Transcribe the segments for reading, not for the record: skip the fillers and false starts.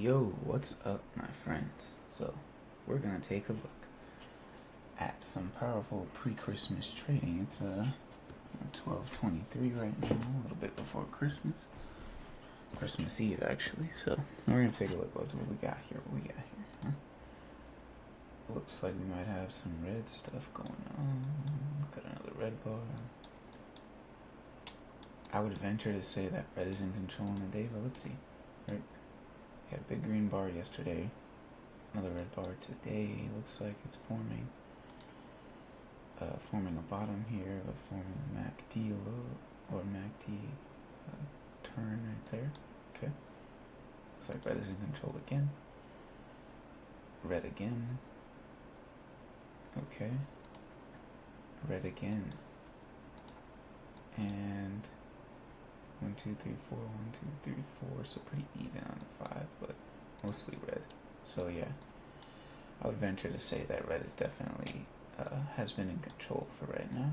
Yo, what's up, my friends? So, we're gonna take a look at some powerful pre-Christmas trading. It's 12:23 right now, a little bit before Christmas Eve actually. So, we're gonna take a look at what we got here. Huh? Looks like we might have some red stuff going on. Got another red bar. I would venture to say that red is in control on the day, but let's see. Right? We had a big green bar yesterday. Another red bar today. Looks like it's forming a bottom here, but forming a MACD low or MACD turn right there. Okay. Looks like red is in control again. Red again. Okay. Red again. And 1, 2, 3, 4, 1, 2, 3, 4. So pretty even on the 5, but mostly red. So yeah, I would venture to say that red is definitely has been in control for right now.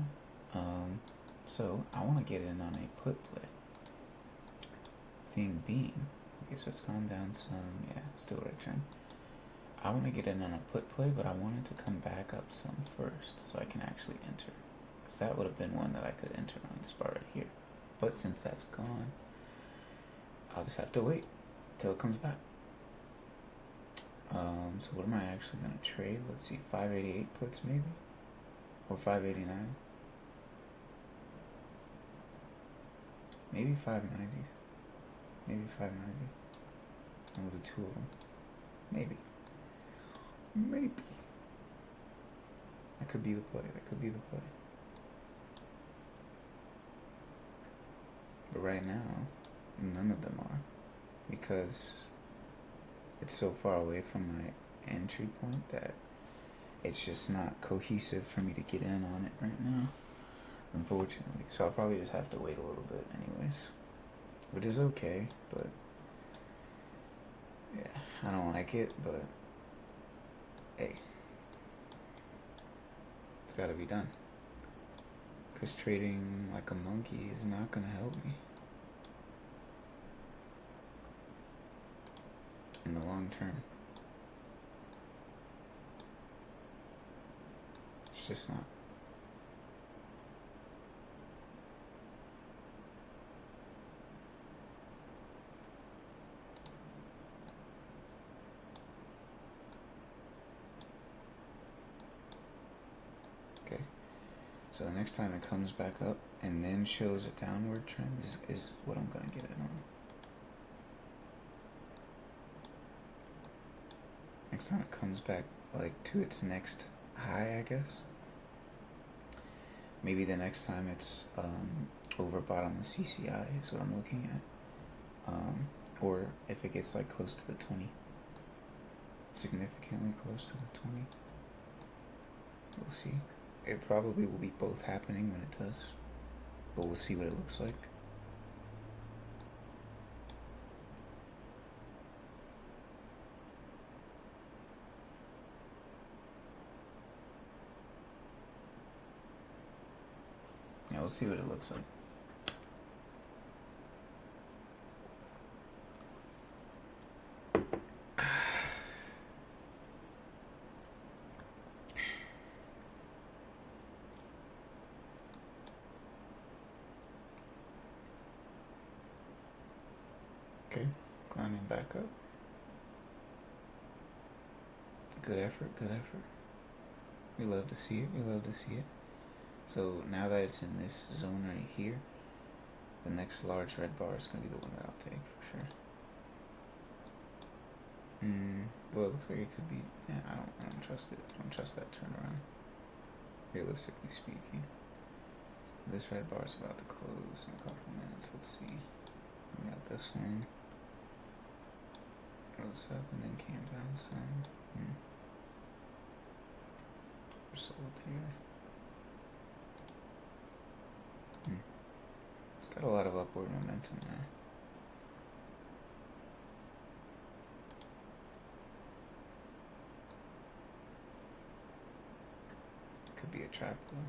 So I want to get in on a put play. Thing being, okay, so it's gone down some. Yeah, still red trend. I want to get in on a put play, but I want it to come back up some first, so I can actually enter. Because that would have been one that I could enter on this bar right here. But since that's gone, I'll just have to wait till it comes back. So what am I actually going to trade? Let's see, 588 puts maybe? Or 589? Maybe 590. Maybe 590. I'm going to do two of them. Maybe. That could be the play. But right now, none of them are. Because it's so far away from my entry point that it's just not cohesive for me to get in on it right now, unfortunately. So I'll probably just have to wait a little bit anyways, which is okay, but yeah, I don't like it, but hey, it's gotta be done, because trading like a monkey is not gonna help me in the long term. It's just not. Okay, so the next time it comes back up and then shows a downward trend is what I'm gonna get it on. Next time it comes back like to its next high, I guess. Maybe the next time it's overbought on the CCI is what I'm looking at. Or if it gets like close to the 20. Significantly close to the 20. We'll see. It probably will be both happening when it does. But we'll see what it looks like. Yeah, we'll see what it looks like. Okay, climbing back up. Good effort. We love to see it. So now that it's in this zone right here, the next large red bar is going to be the one that I'll take for sure. Well, it looks like it could be. Yeah, I don't trust it. I don't trust that turnaround, realistically speaking. So this red bar is about to close in a couple minutes. Let's see. We got this one. Rose up and then came down some. We're sold here. It's got a lot of upward momentum now. Could be a trap though.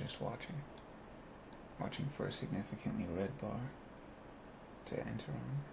just watching. Watching for a significantly red bar to enter on.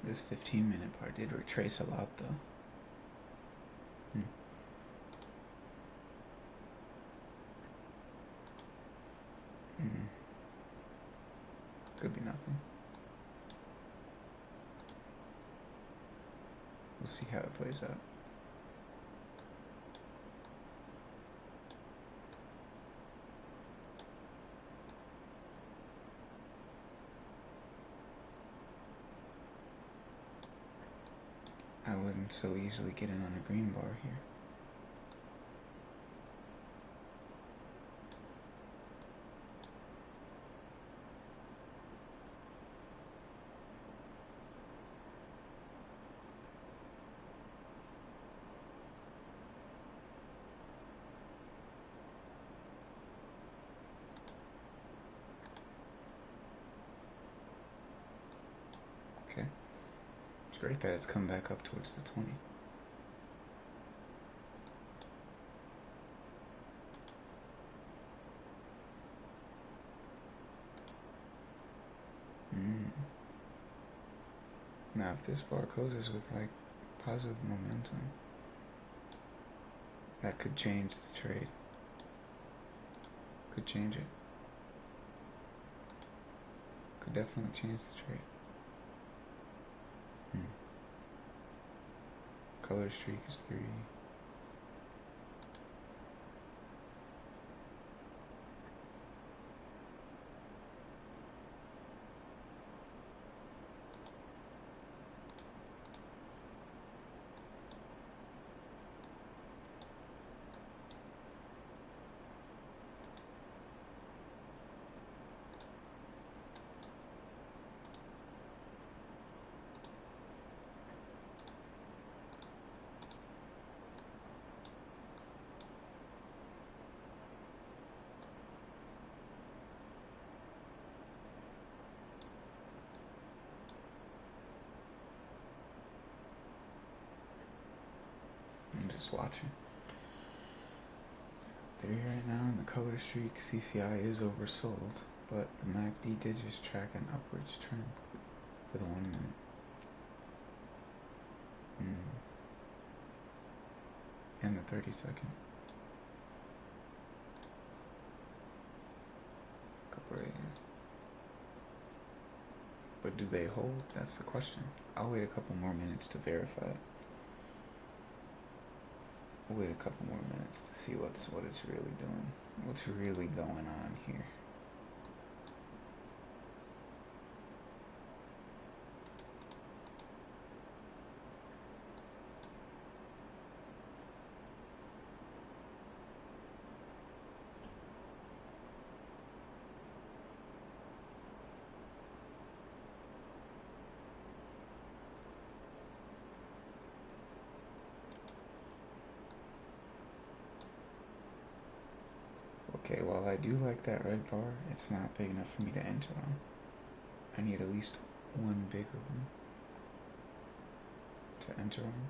This 15-minute part did retrace a lot, though. Could be nothing. We'll see how it plays out. I wouldn't so easily get in on a green bar here. Okay. It's great that it's come back up towards the 20. Now, if this bar closes with like positive momentum, that could change the trade. Could change it. Could definitely change the trade. Color streak is 3. I'm just watching. 3 right now, and the color streak CCI is oversold, but the MACD did just track an upwards trend for the 1 minute. And the 30-second. Couple right here. But do they hold? That's the question. I'll wait a couple more minutes to verify it. I'll wait a couple more minutes to see what it's really doing. What's really going on here. Okay, while I do like that red bar, it's not big enough for me to enter on. I need at least one bigger one to enter on.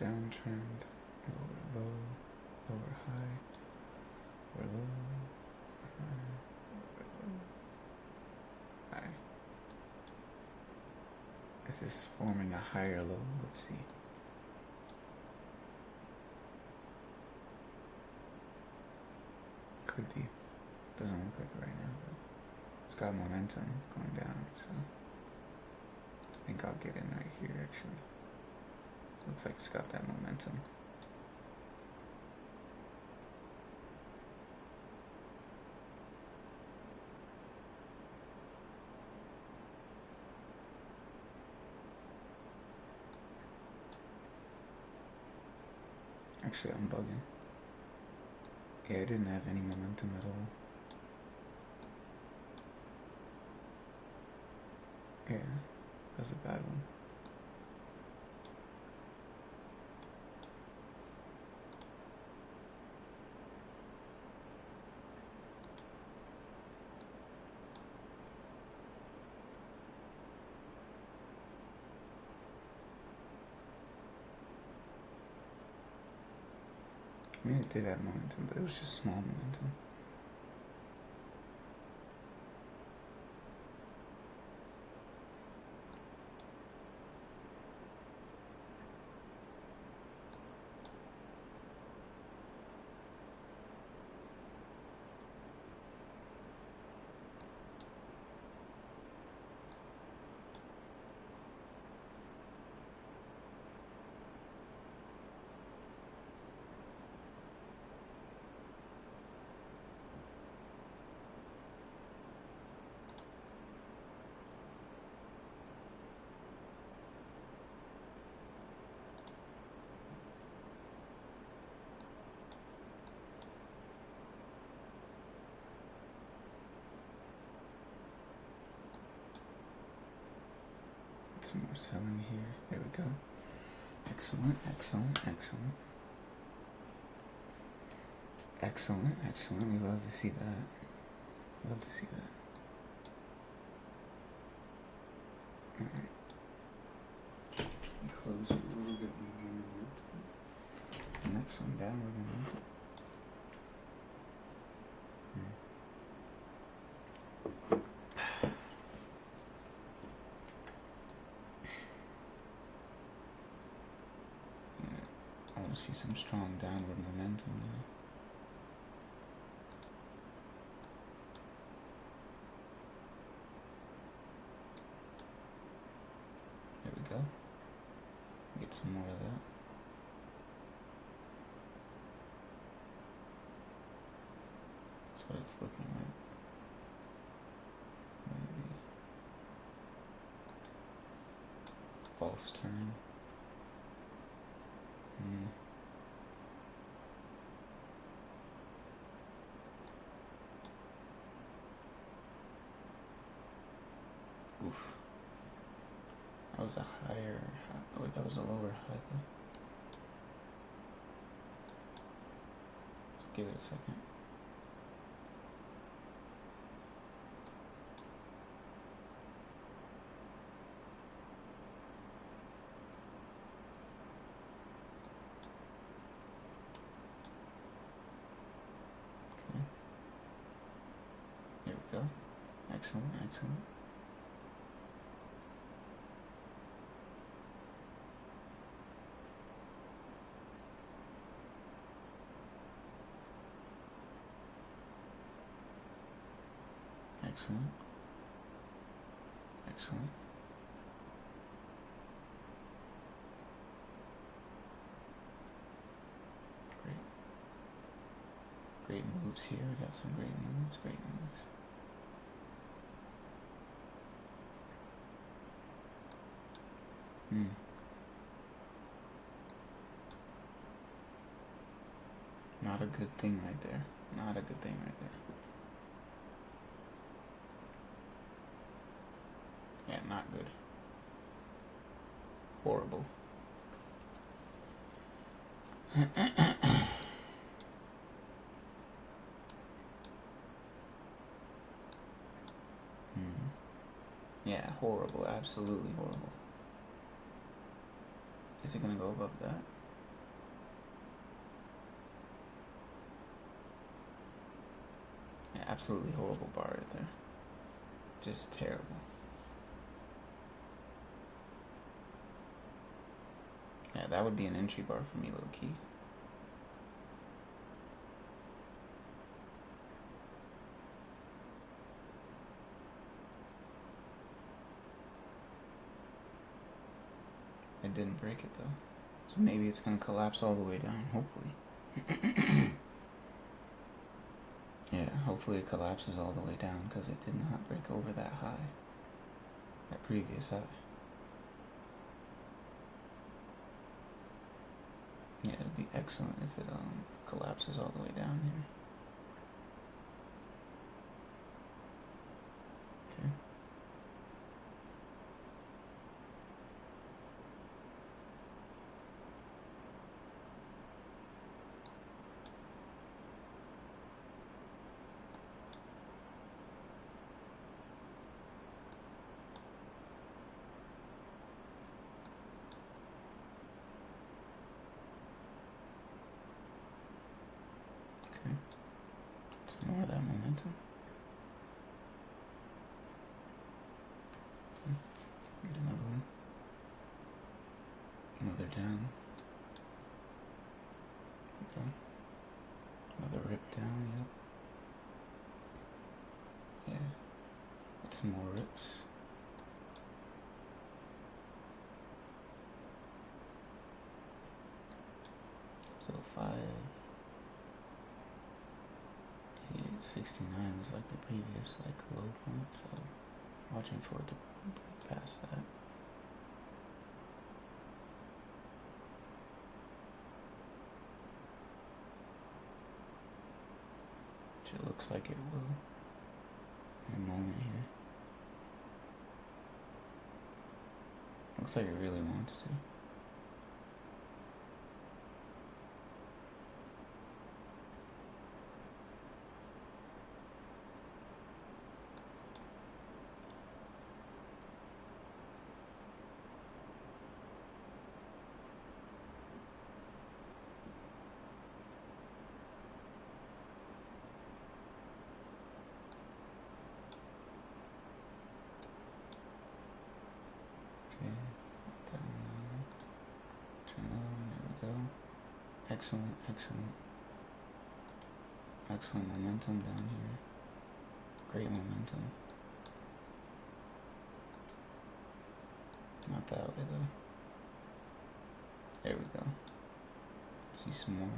Downtrend, lower low, lower high, lower low, high, lower low, high. Is this forming a higher low? Let's see. Could be. Doesn't look like it right now, but it's got momentum going down, so I think I'll get in right here actually. Looks like it's got that momentum. Actually, I'm bugging. Yeah, it didn't have any momentum at all. Yeah, that was a bad one. I mean, it did have momentum, but it was just small momentum. Some more selling here. There we go. Excellent, excellent, excellent. Excellent, excellent. We love to see that. Love to see that. Alright. Close with a little bit more momentum. Next one, downward momentum. I want to see some strong downward momentum now. There we go. Get some more of that. That's what it's looking like. Maybe. False turn. Oof. That was a higher high. Oh, that was a lower high though. Give it a second. Okay. There we go. Excellent, excellent. Excellent. Excellent. Great. Great moves here. We got some great moves. Great moves. Not a good thing right there. Not a good thing right there. Yeah, not good. Horrible. Yeah, horrible. Absolutely horrible. Is it gonna go above that? Yeah, absolutely horrible bar right there. Just terrible. Yeah, that would be an entry bar for me, low key. it didn't break it though. So maybe it's gonna collapse all the way down, hopefully. Yeah, hopefully it collapses all the way down because it did not break over that high, that previous high. Yeah, it'd be excellent if it collapses all the way down here. Okay. Okay. Some more of that momentum. Okay. Get another one. Another down. Okay. Another rip down, yep. Yeah. Get some more rips. So 588.69 was like the previous low point, so watching for it to break past that. Which it looks like it will in a moment here. Looks like it really wants to. Excellent, excellent. Excellent momentum down here. Great momentum. Not that way though. There we go. See some more.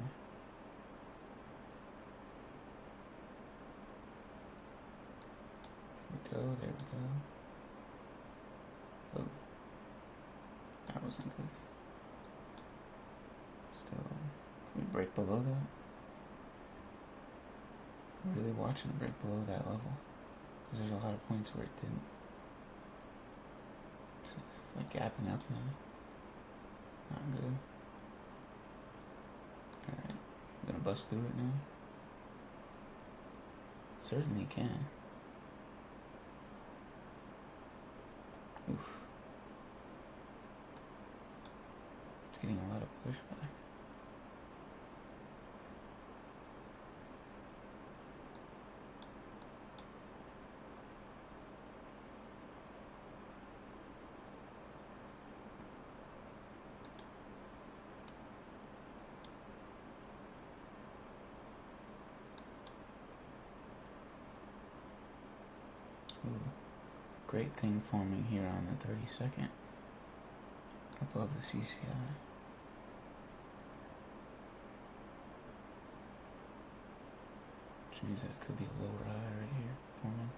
There we go, there we go. Oh. That wasn't good. Still. Can we break below that? I'm really watching it break below that level. Because there's a lot of points where it didn't. It's like gapping up now. Not good. Alright. I'm gonna bust through it now. Certainly can. Oof. It's getting a lot of pushback. Ooh. Great thing forming here on the 32nd, above the CCI. Which means that it could be a lower high right here forming.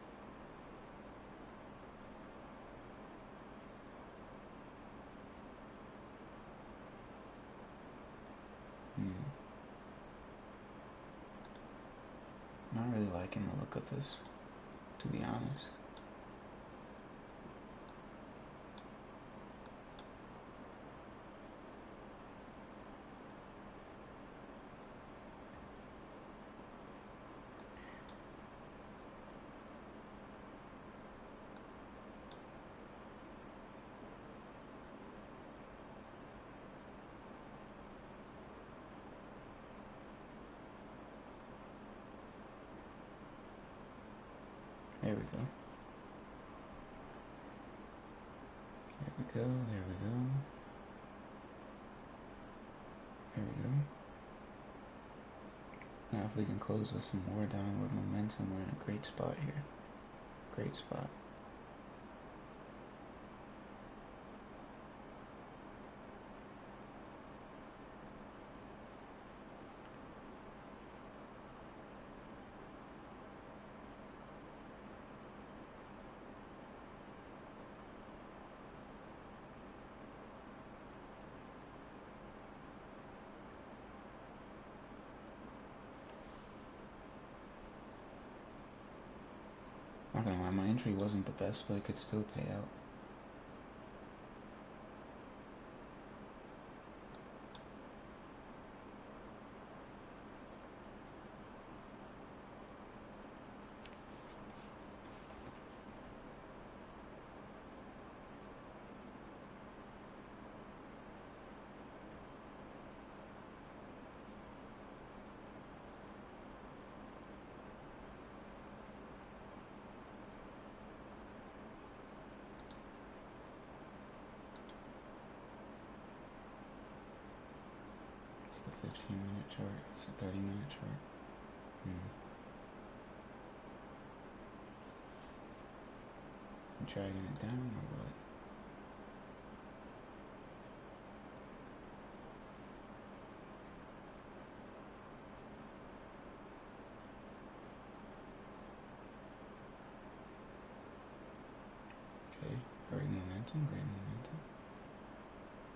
Not really liking the look of this, to be honest. There we go. There we go, there we go. There we go. Now if we can close with some more downward momentum, we're in a great spot here. Great spot. entry wasn't the best, but it could still pay out. The 15-minute chart. It's a 30-minute chart. Dragging it down or what? Okay, great momentum, great momentum.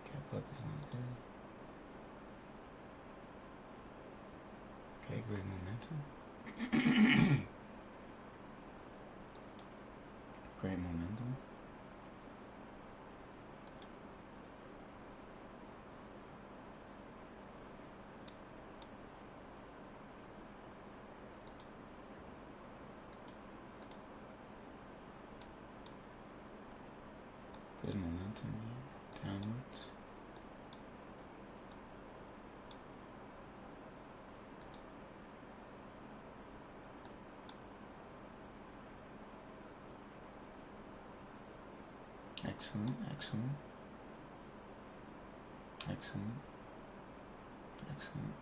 Cap up is not good. Okay, great momentum. Great momentum. Good momentum downwards. Excellent, excellent. Excellent. Excellent.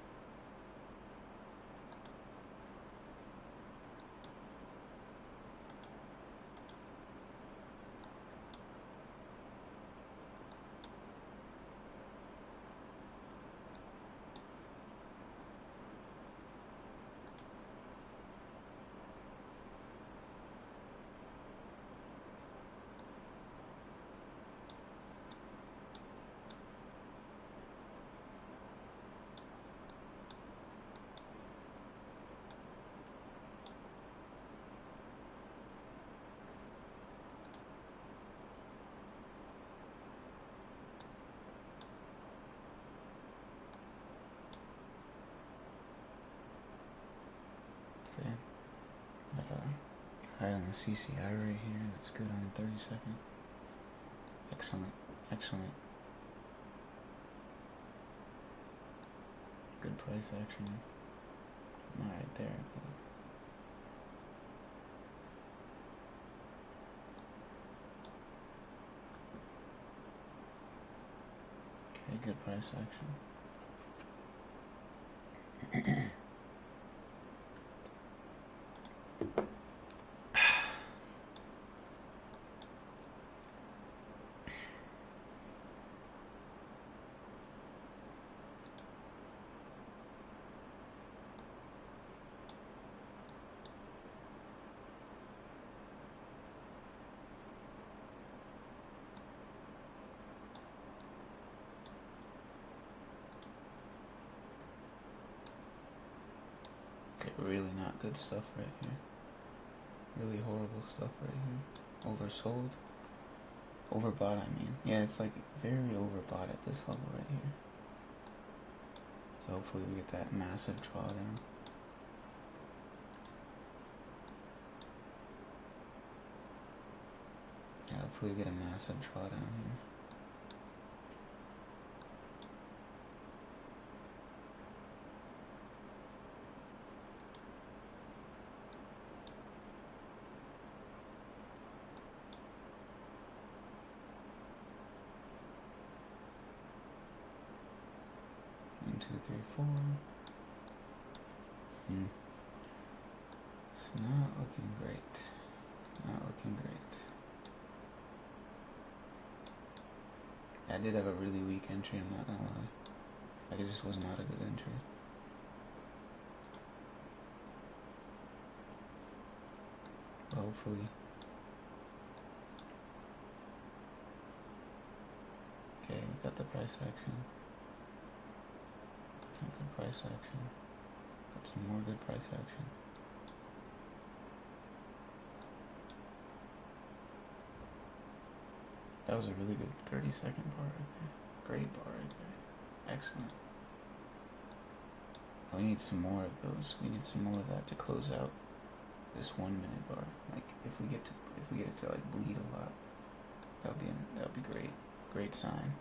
Okay. High on the CCI right here. That's good on the 30-second. Excellent. Excellent. Good price action. Not right there, but okay, good price action. Really not good stuff right here. Really horrible stuff right here. Oversold. Overbought, I mean. Yeah, it's like very overbought at this level right here. So hopefully we get that massive drawdown. Yeah, hopefully we get a massive drawdown here. One, two, three, four. It's not looking great. Not looking great. I did have a really weak entry, I'm not gonna lie. Like, it just was not a good entry. But hopefully. Okay, we got the price action. Some good price action. Got some more good price action. That was a really good 30-second bar right there. Great bar right there. Excellent. We need some more of those. We need some more of that to close out this 1 minute bar. Like if we get it to like bleed a lot, that'll be great. Great sign.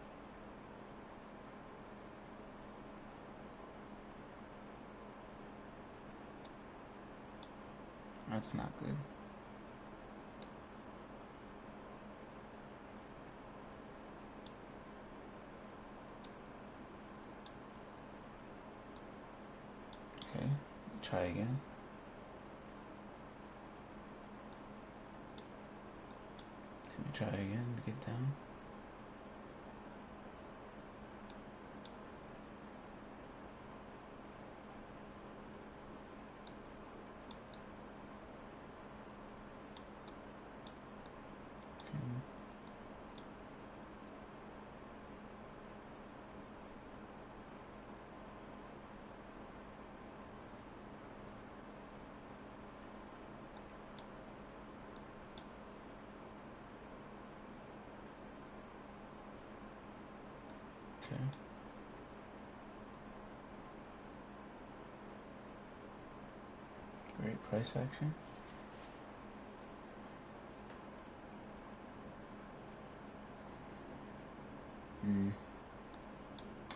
That's not good. Okay, try again. Can we try again to get down? Okay. Great price action.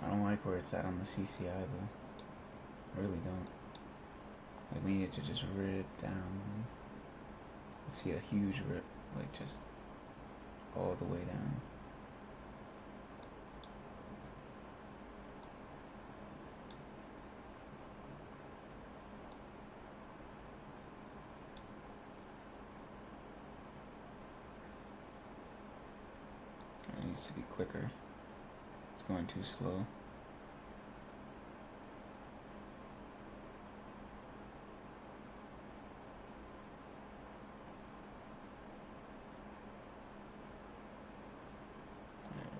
I don't like where it's at on the CCI though. I really don't. Like we need it to just rip down. Let's see a huge rip, like just all the way down. It needs to be quicker. It's going too slow.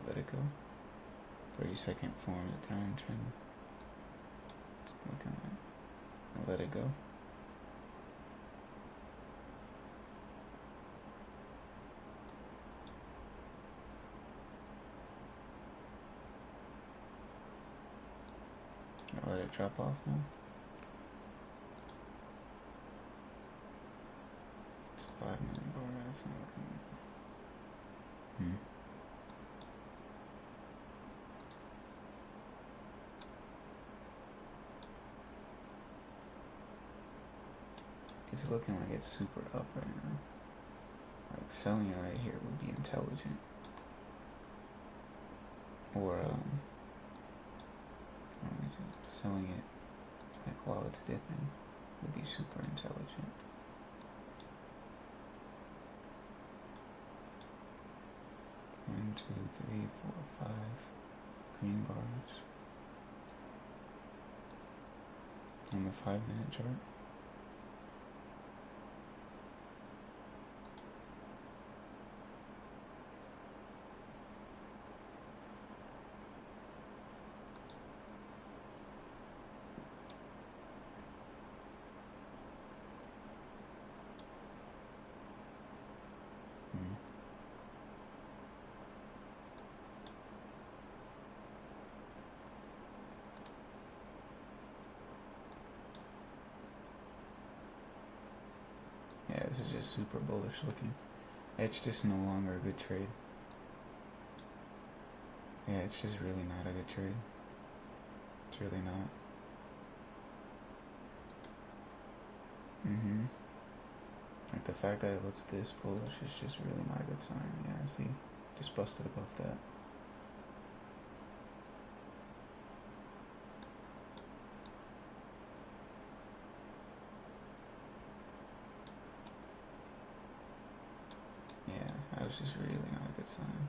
Let it go. 30-second form of the downtrend. Looking at. Let it go. I'll let it drop off now. It's a 5-minute bar. That's not looking. It's looking like it's super up right now. Like selling it right here would be intelligent. Or selling it like while it's dipping would be super intelligent. One, two, three, four, 5 green bars on the 5-minute chart. Yeah, this is just super bullish looking. It's just no longer a good trade. Yeah, it's just really not a good trade. It's really not. Like the fact that it looks this bullish is just really not a good sign. Yeah, see? Just busted above that. Yeah, that was just really not a good sign.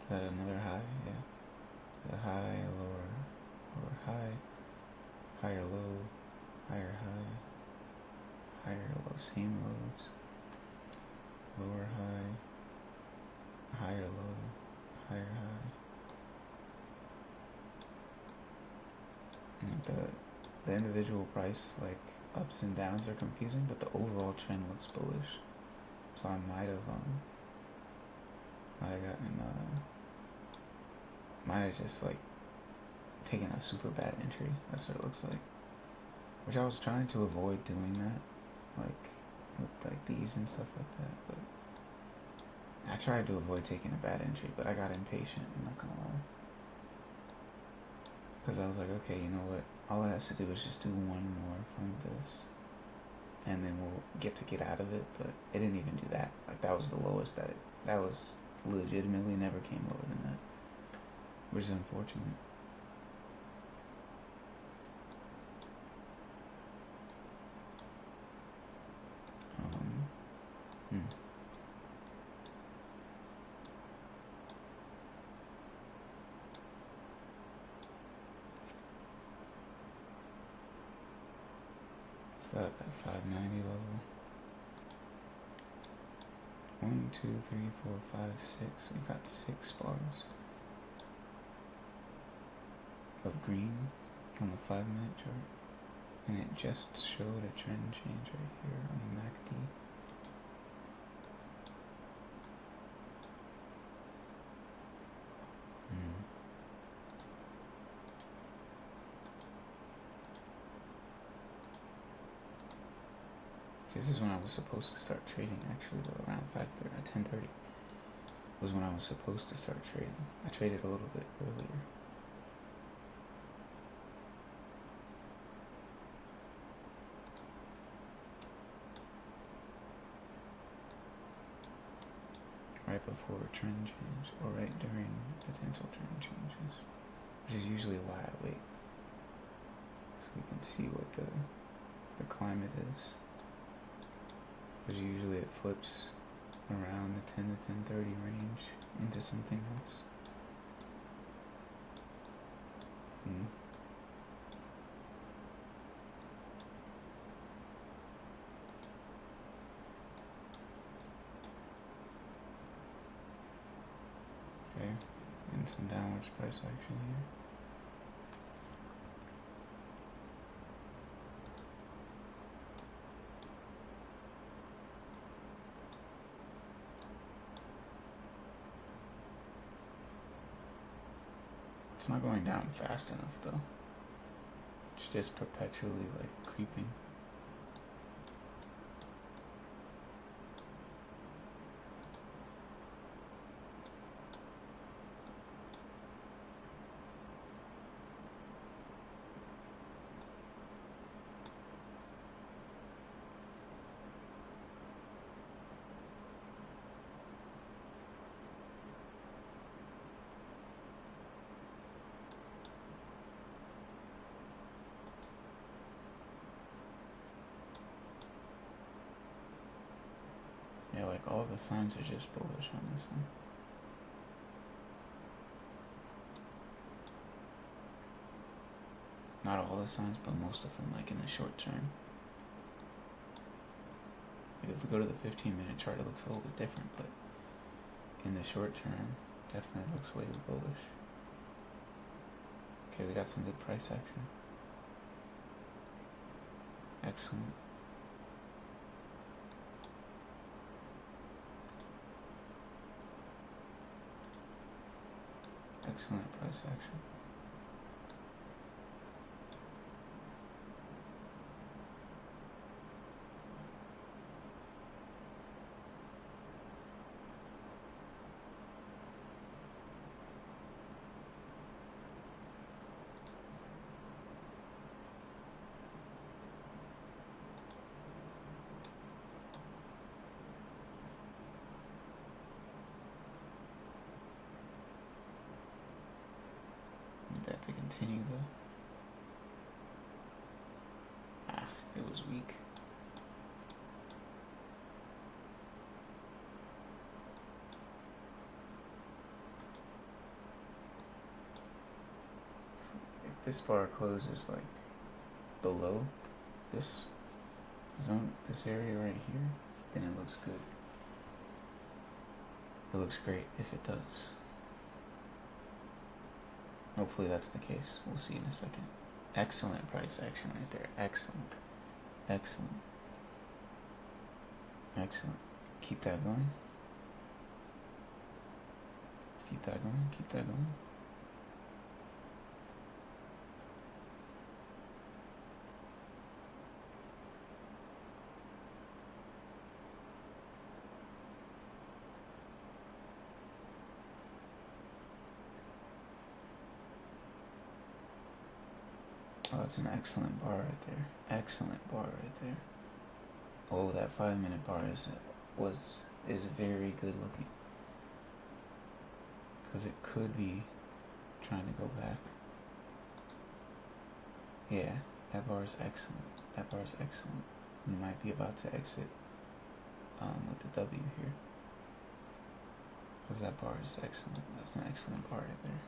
Got another high, yeah. The high, lower, lower high, higher low, higher high, higher low, same lows, lower high, higher low, higher high. And the individual price like ups and downs are confusing, but the overall trend looks bullish. So I might have gotten might have just like taken a super bad entry. That's what it looks like. Which I was trying to avoid doing that, like with like these and stuff like that. But I tried to avoid taking a bad entry, but I got impatient. I'm not gonna lie, because I was like, okay, you know what? All it has to do is just do one more from this, and then we'll get out of it. But it didn't even do that. Like that was the lowest that was legitimately never came lower than that, which is unfortunate. Still at that 590 level. 1, 2, 3, 4, 5, 6. We got 6 bars of green on the 5-minute chart, and it just showed a trend change right here on the MACD. This is when I was supposed to start trading, actually, though, around 10:30 was when I was supposed to start trading. I traded a little bit earlier. Right before a trend change, or right during potential trend changes, which is usually why I wait, so we can see what the climate is. Because usually it flips around the 10 to 10:30 range into something else. Okay, and some downwards price action here. It's not going down fast enough though. It's just perpetually like creeping. Yeah, like all the signs are just bullish on this one. Not all the signs, but most of them, like in the short term. Like if we go to the 15-minute chart, it looks a little bit different, but in the short term, definitely looks way bullish. Okay, we got some good price action. Excellent. Excellent price action. That to continue though. It was weak. If this bar closes like below this zone, this area right here, then it looks good. It looks great if it does. Hopefully that's the case. We'll see in a second. Excellent price action right there. Excellent. Excellent. Excellent. Keep that going. Keep that going. Keep that going. Oh, that's an excellent bar right there. Excellent bar right there. Oh, that 5 minute bar is very good looking. Because it could be trying to go back. Yeah, that bar is excellent. That bar is excellent. We might be about to exit with the W here. Because that bar is excellent. That's an excellent bar right there.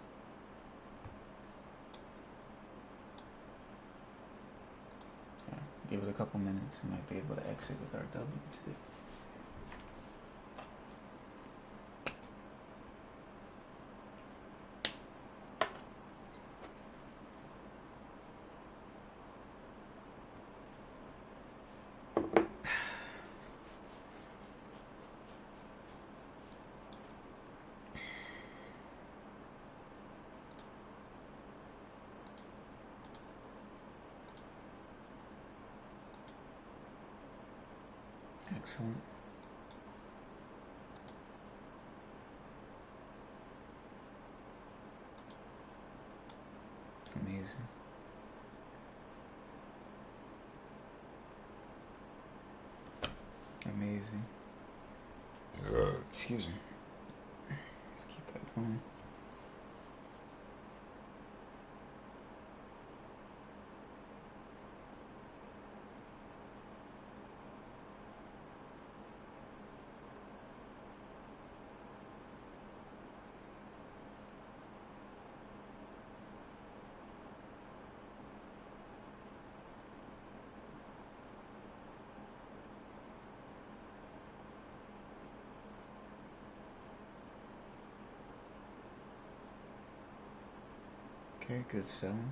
Give it a couple minutes, we might be able to exit with our W too. Excellent. Amazing. Amazing. Excuse me. Let's keep that going. Okay, good selling.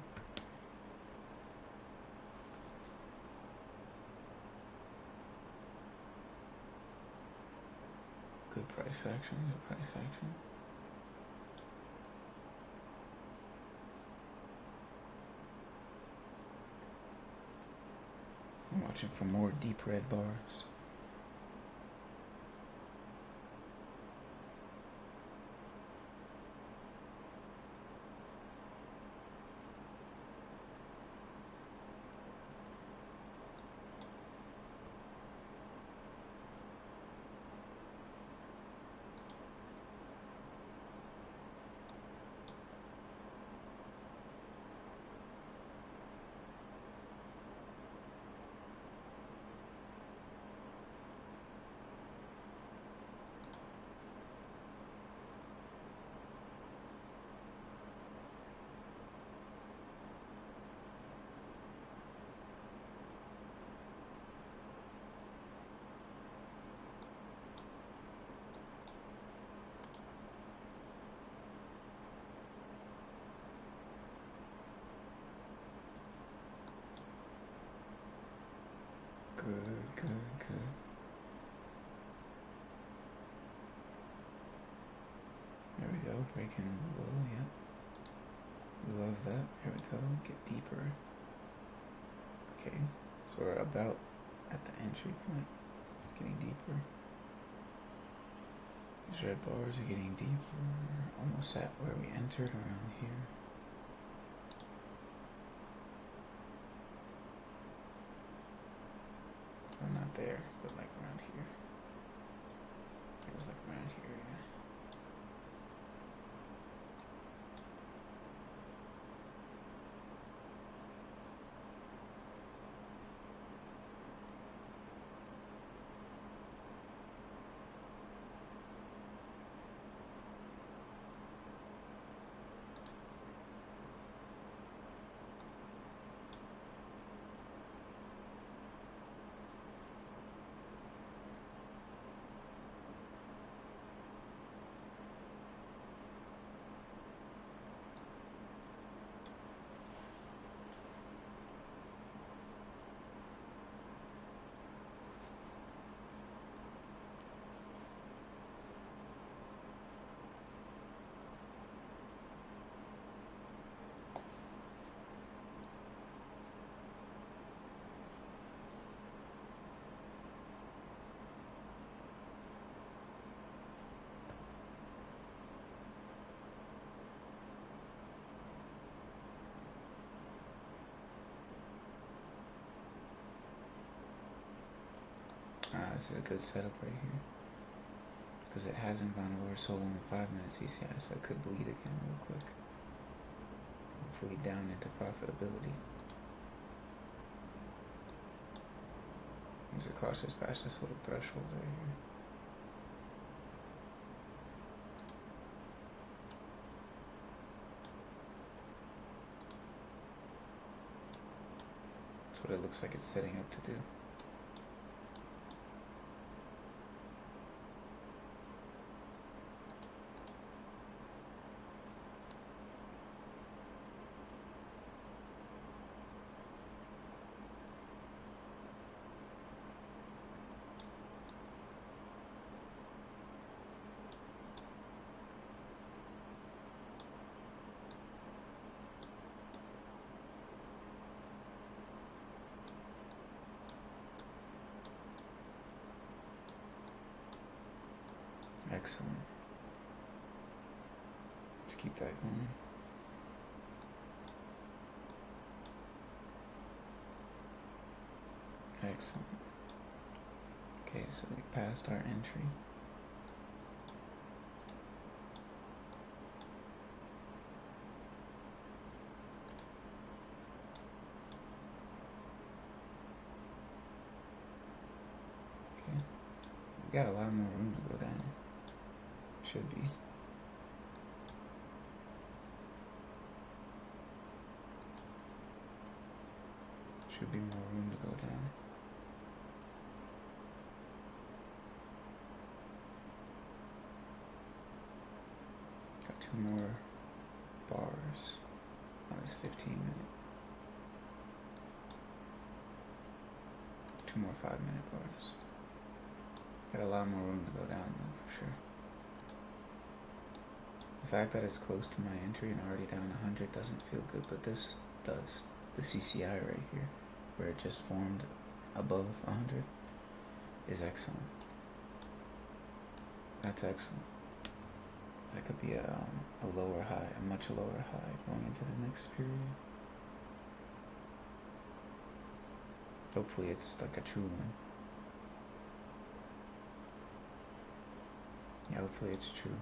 Good price action, good price action. I'm watching for more deep red bars. Good. There we go, breaking below, yep. Love that. Here we go, get deeper. Okay, so we're about at the entry point, getting deeper. These red bars are getting deeper, almost at where we entered around here. Well, not there, but like around here. It was like around here, yeah. this is a good setup right here. Because it hasn't gone over sold on the 5 minute CCI, so I could bleed again real quick. Hopefully down into profitability. As it crosses past this little threshold right here. That's what it looks like it's setting up to do. Excellent. Let's keep that going. Excellent. Okay, so we passed our entry. Okay. We got a lot more room to go down. Should be. Should be more room to go down. Got 2 more bars on this 15-minute. 2 more 5-minute bars. Got a lot more room to go down though, for sure. The fact that it's close to my entry and already down 100 doesn't feel good, but this does. The CCI right here, where it just formed above 100, is excellent. That's excellent. That could be a lower high, a much lower high going into the next period. Hopefully it's like a true one. Yeah, hopefully it's true.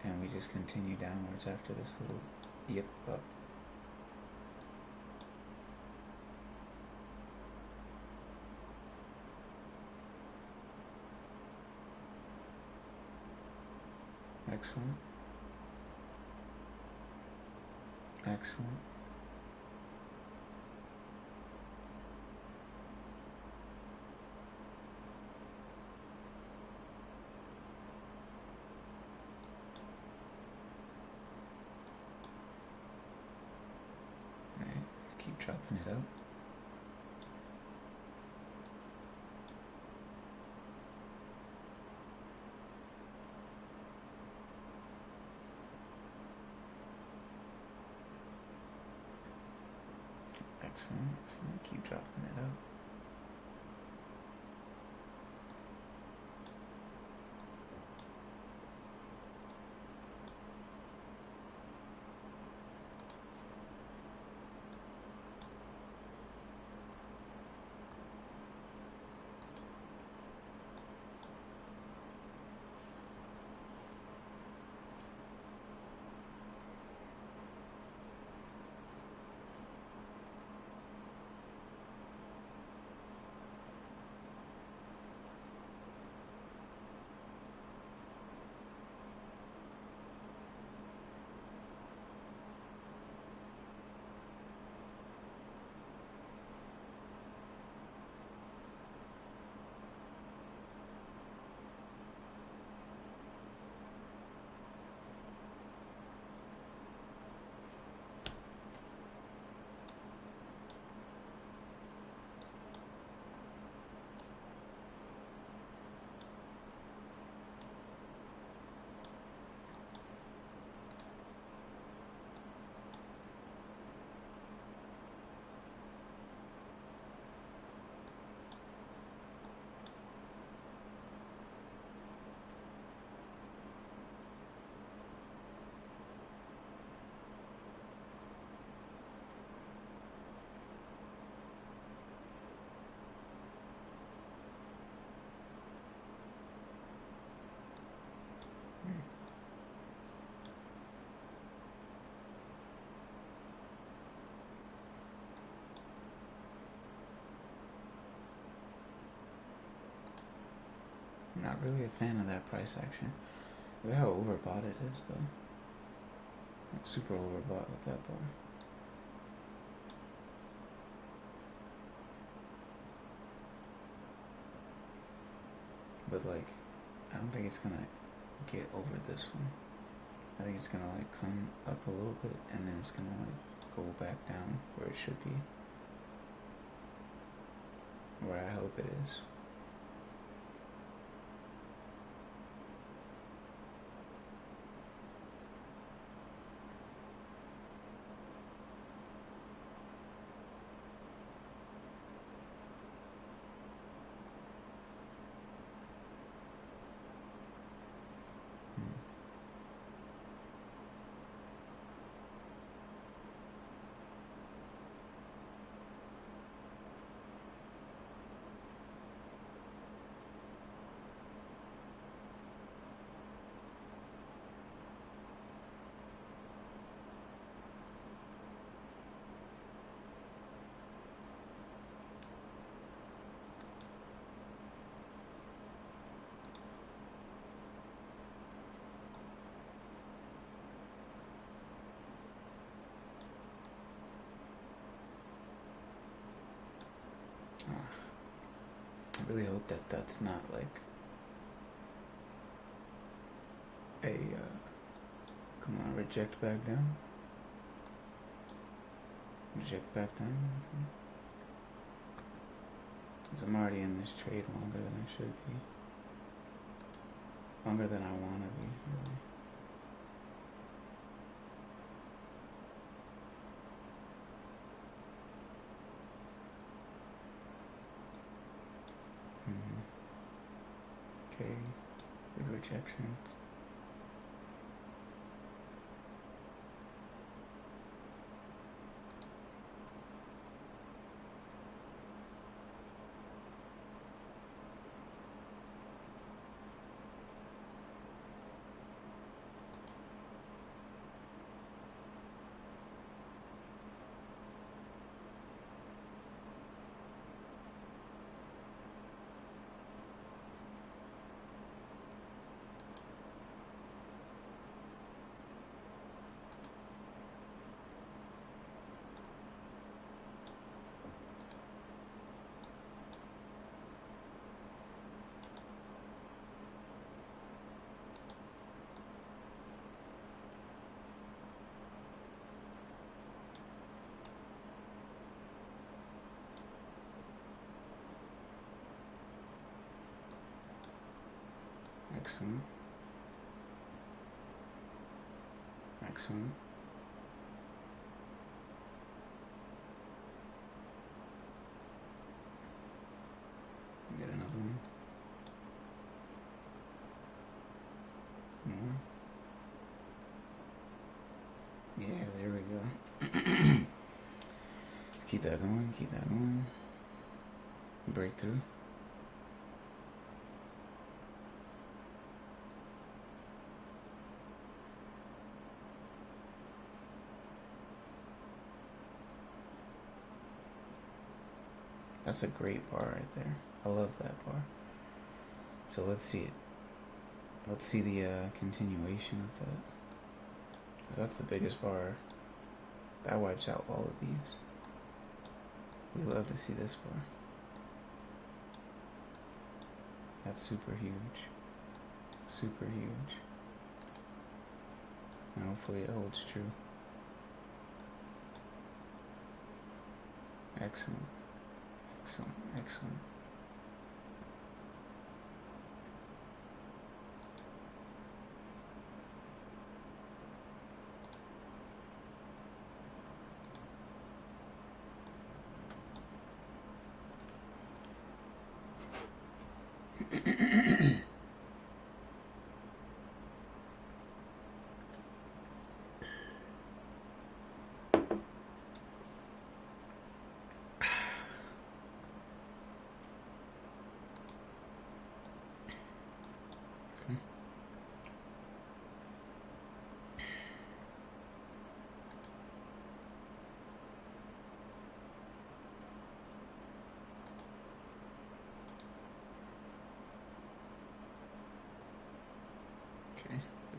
And we just continue downwards after this little yip up. Excellent. Excellent. Alright, just keep chopping it up. Excellent, excellent. Keep dropping it up. I'm not really a fan of that price action. Look at how overbought it is, though. Like super overbought with that bar. But like, I don't think it's gonna get over this one. I think it's gonna like come up a little bit and then it's gonna like go back down where it should be. Where I hope it is. I really hope that that's not like a come on, reject back down. Reject back down. Because I'm already in this trade longer than I should be. Longer than I want to be, really. Okay, good rejections. Excellent. Excellent. Get another one. More. Yeah, there we go. Keep that going, keep that going. Breakthrough. That's a great bar right there. I love that bar. So let's see it. Let's see the continuation of that. 'Cause that's the biggest bar. That wipes out all of these. We love to see this bar. That's super huge. Super huge. And hopefully it holds true. Excellent. Excellent. Excellent.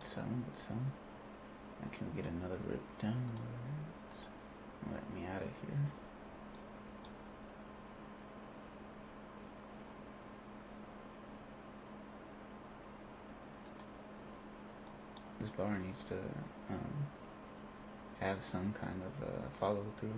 selling, but selling. And can we get another rip downwards? Let me out of here. This bar needs to have some kind of follow through.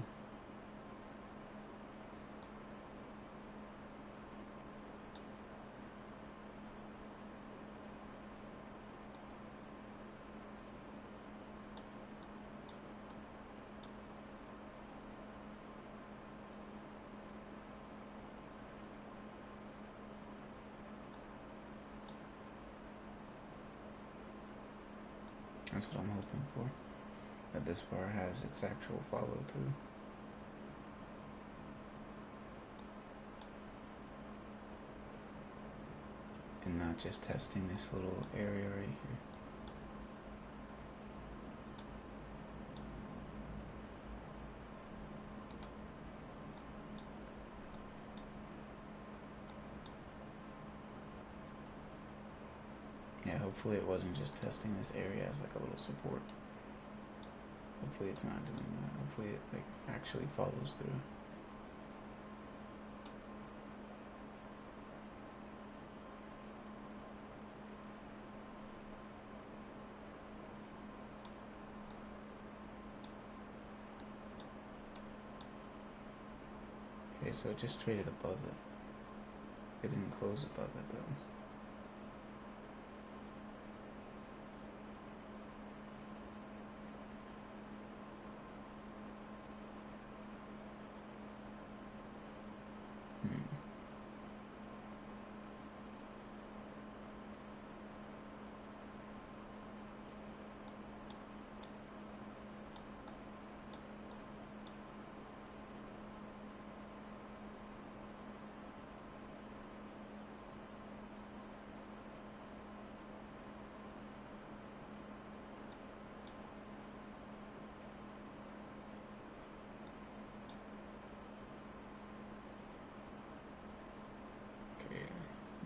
That's what I'm hoping for. That this bar has its actual follow through. And not just testing this little area right here. Yeah, hopefully it wasn't just testing this area as like a little support. Hopefully it's not doing that. Hopefully it like actually follows through. Okay, so it just traded above it. It didn't close above it though.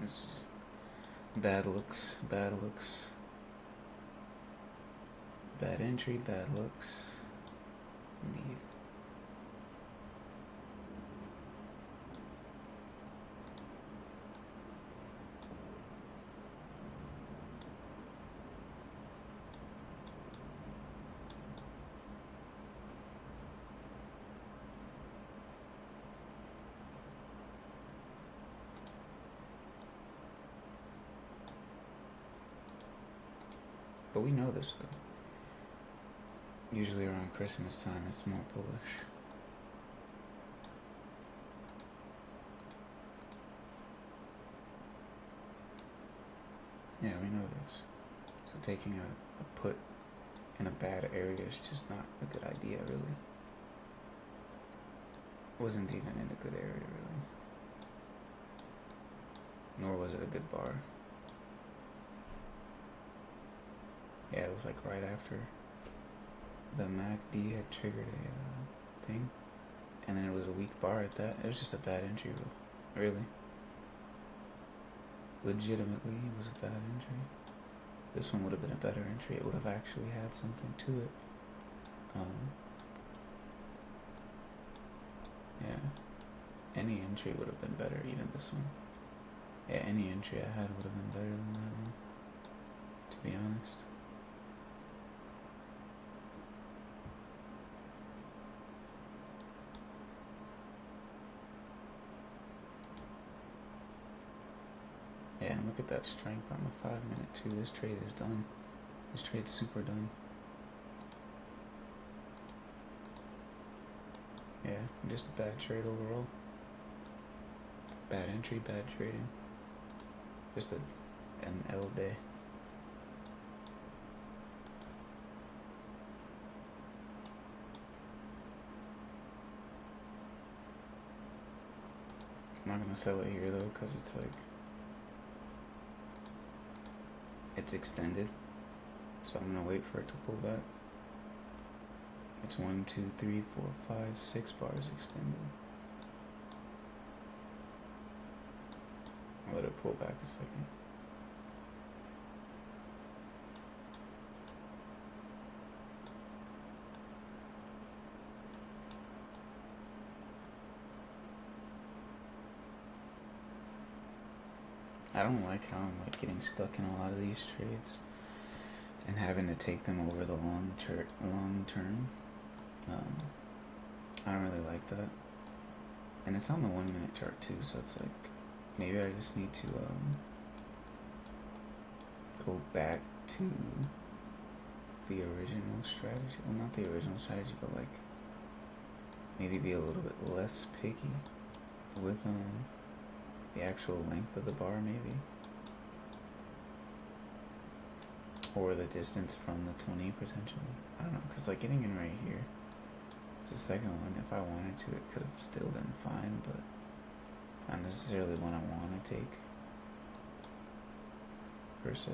This is bad looks, bad looks. Bad entry, bad looks. Indeed. But we know this though. Usually around Christmas time it's more bullish. Yeah, we know this. So taking a put in a bad area is just not a good idea, really. Wasn't even in a good area, really. Nor was it a good bar. Yeah, it was like right after the MACD had triggered a thing. And then it was a weak bar at that. It was just a bad entry, really. Legitimately, it was a bad entry. This one would have been a better entry. It would have actually had something to it. Yeah. Any entry would have been better, even this one. Yeah, any entry I had would have been better than that one, to be honest. Yeah, and look at that strength on the 5 minute too. This trade is done. This trade's super done. Yeah, just a bad trade overall. Bad entry, bad trading. Just an L day. I'm not gonna sell it here though, because it's like, it's extended, so I'm gonna wait for it to pull back. It's 1, 2, 3, 4, 5, 6 bars extended. I'll let it pull back a second. I don't like how I'm like getting stuck in a lot of these trades and having to take them over the long term. Um, I don't really like that, and it's on the 1 minute chart too. So it's like maybe I just need to go back to the original strategy. Well, not the original strategy, but like maybe be a little bit less picky with the actual length of the bar, maybe, or the distance from the 20 potentially. I don't know, because like getting in right here, it's the second one. If I wanted to, it could have still been fine, but not necessarily one I want to take per se.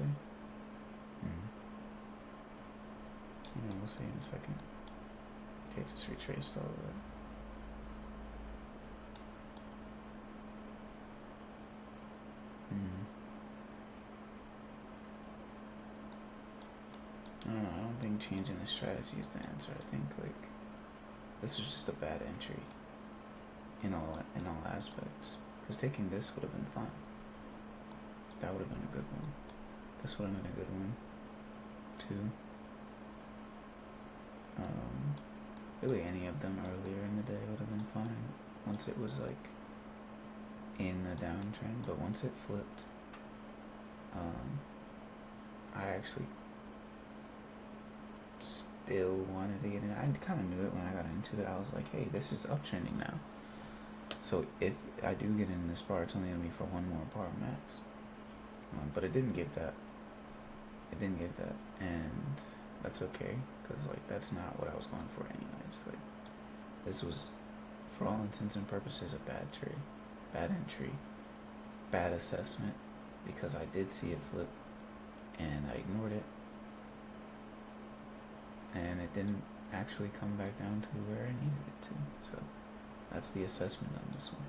We'll see in a second. Okay, just retraced all of that. I don't know, I don't think changing the strategy is the answer. I think like this was just a bad entry in all aspects. Because taking this would have been fine. That would have been a good one. This would have been a good one too. Really any of them earlier in the day would have been fine once it was like in a downtrend, but once it flipped, I actually still wanted to get in. I kind of knew it when I got into it. I was like, hey, this is uptrending now. So if I do get in this bar, it's only going to be for one more bar max. But it didn't give that. It didn't give that. And that's okay, because like that's not what I was going for anyways. Like this was, for all intents and purposes, a bad trade, bad entry, bad assessment, because I did see it flip and I ignored it, and it didn't actually come back down to where I needed it to. So that's the assessment on this one.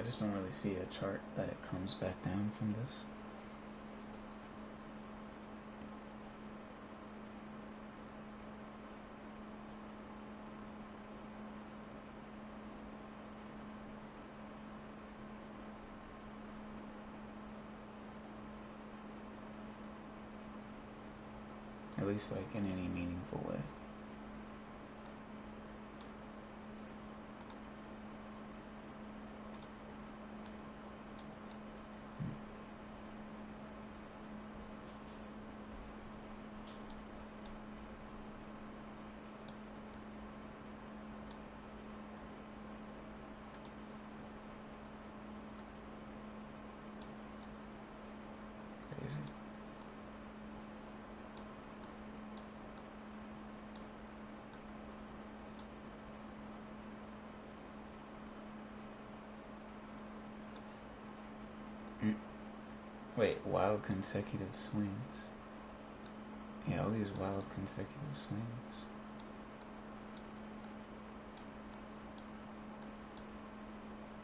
I just don't really see a chart that it comes back down from this. At least like in any meaningful way. Crazy. Wait, wild consecutive swings. Yeah, all these wild consecutive swings.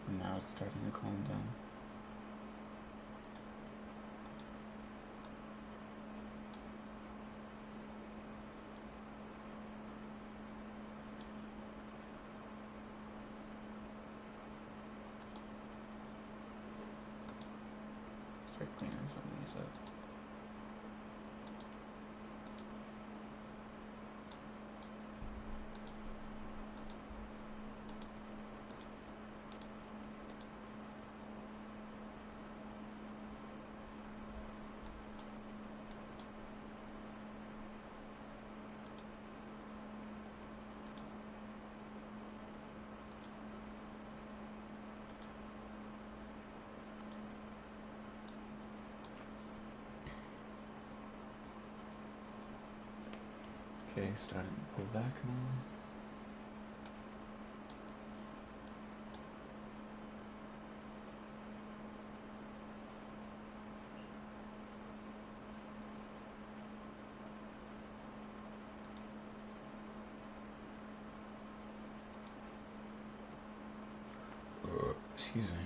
And now it's starting to calm down. Start cleaning some of these up. Okay, starting to pull back now. Excuse me.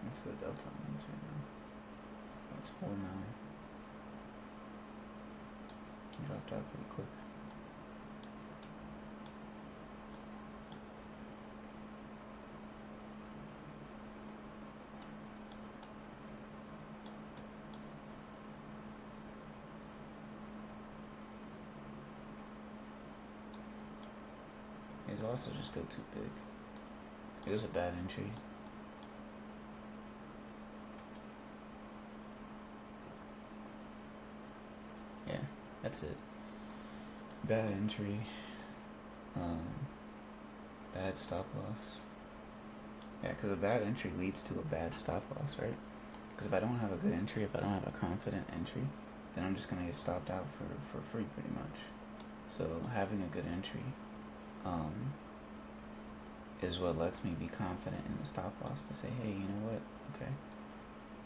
That's the delta on these right now. That's 4.9. Dropped out pretty quick. These losses are still too big. It was a bad entry. Yeah, that's it. Bad entry. Bad stop loss. Yeah, because a bad entry leads to a bad stop loss, right? Because if I don't have a good entry, if I don't have a confident entry, then I'm just going to get stopped out for free pretty much. So having a good entry is what lets me be confident in the stop loss to say, hey, you know what? Okay,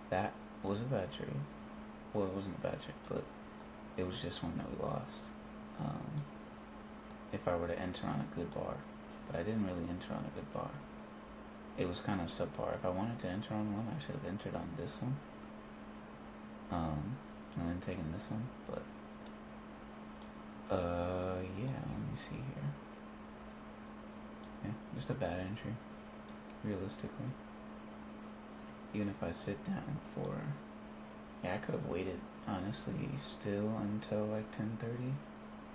that was a bad trade. Well, it wasn't a bad trade, but it was just one that we lost. If I were to enter on a good bar, but I didn't really enter on a good bar. It was kind of subpar. If I wanted to enter on one, I should have entered on this one. And then taken this one, but yeah, let me see here. Yeah, just a bad entry, realistically. Even if I sit down for, yeah, I could have waited, honestly, still until like 10:30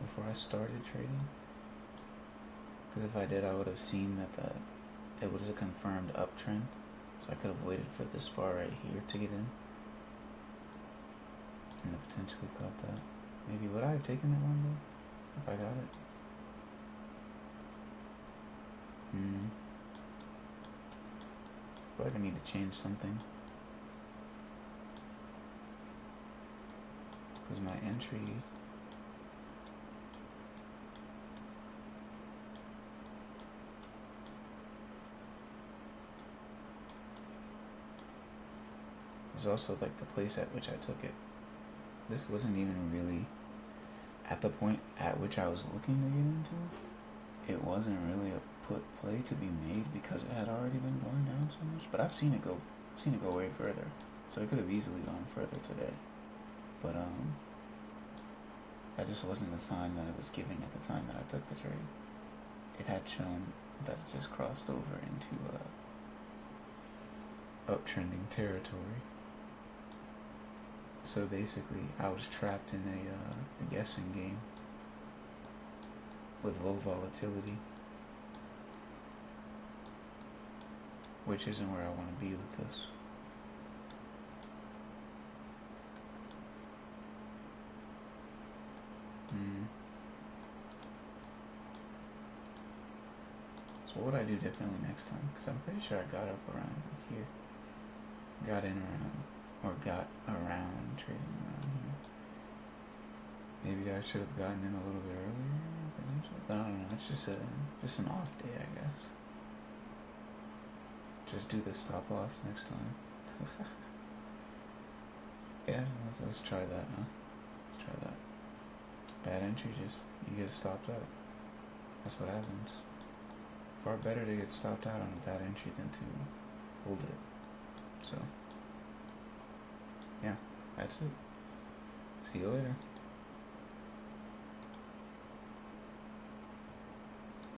before I started trading. Because if I did, I would have seen that it was a confirmed uptrend, so I could have waited for this bar right here to get in, and potentially caught that. Maybe would I have taken that one though, if I got it? I feel like I need to change something. Because my entry was also like the place at which I took it. This wasn't even really at the point at which I was looking to get into. It wasn't really a put play to be made because it had already been going down so much. But I've seen it go way further. So it could have easily gone further today. But that just wasn't the sign that it was giving at the time that I took the trade. It had shown that it just crossed over into uptrending territory. So basically, I was trapped in a guessing game with low volatility, which isn't where I want to be with this. So what would I do differently next time? Because I'm pretty sure I got up around here. Got in around, or got around, trading around here. Maybe I should have gotten in a little bit earlier, but I don't know, it's just an off day, I guess. Just do the stop loss next time. Yeah, let's try that, huh? Let's try that. Bad entry, just, you get stopped out. That's what happens. Far better to get stopped out on a bad entry than to hold it. So, yeah, that's it. See you later.